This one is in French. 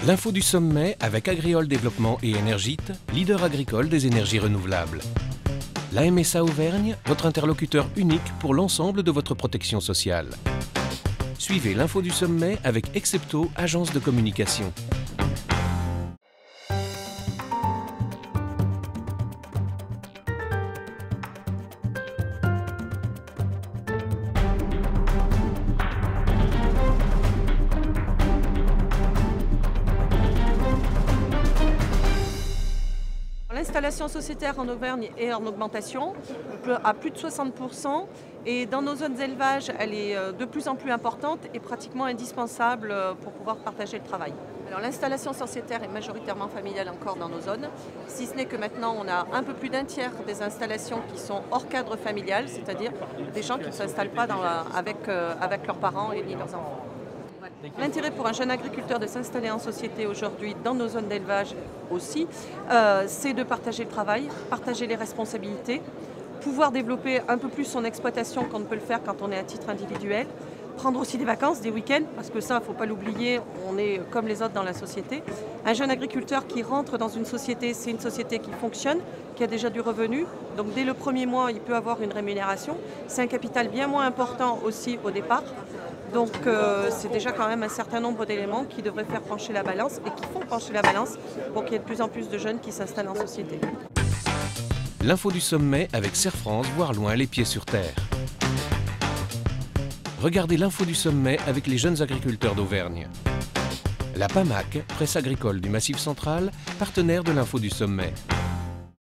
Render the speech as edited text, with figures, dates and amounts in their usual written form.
L'info du sommet avec Agriole Développement et Énergite, leader agricole des énergies renouvelables. La MSA Auvergne, votre interlocuteur unique pour l'ensemble de votre protection sociale. Suivez l'info du sommet avec Excepto, agence de communication. L'installation sociétaire en Auvergne est en augmentation à plus de 60% et dans nos zones d'élevage, elle est de plus en plus importante et pratiquement indispensable pour pouvoir partager le travail. Alors l'installation sociétaire est majoritairement familiale encore dans nos zones, si ce n'est que maintenant on a un peu plus d'un tiers des installations qui sont hors cadre familial, c'est-à-dire des gens qui ne s'installent pas avec leurs parents et ni leurs enfants. L'intérêt pour un jeune agriculteur de s'installer en société aujourd'hui dans nos zones d'élevage aussi, c'est de partager le travail, partager les responsabilités, pouvoir développer un peu plus son exploitation qu'on ne peut le faire quand on est à titre individuel, prendre aussi des vacances, des week-ends, parce que ça, il ne faut pas l'oublier, on est comme les autres dans la société. Un jeune agriculteur qui rentre dans une société, c'est une société qui fonctionne, qui a déjà du revenu, donc dès le premier mois, il peut avoir une rémunération. C'est un capital bien moins important aussi au départ. Donc c'est déjà quand même un certain nombre d'éléments qui devraient faire pencher la balance et qui font pencher la balance pour qu'il y ait de plus en plus de jeunes qui s'installent en société. L'info du sommet avec Serre-France, voir loin les pieds sur terre. Regardez l'info du sommet avec les jeunes agriculteurs d'Auvergne. La PAMAC, presse agricole du Massif central, partenaire de l'info du sommet.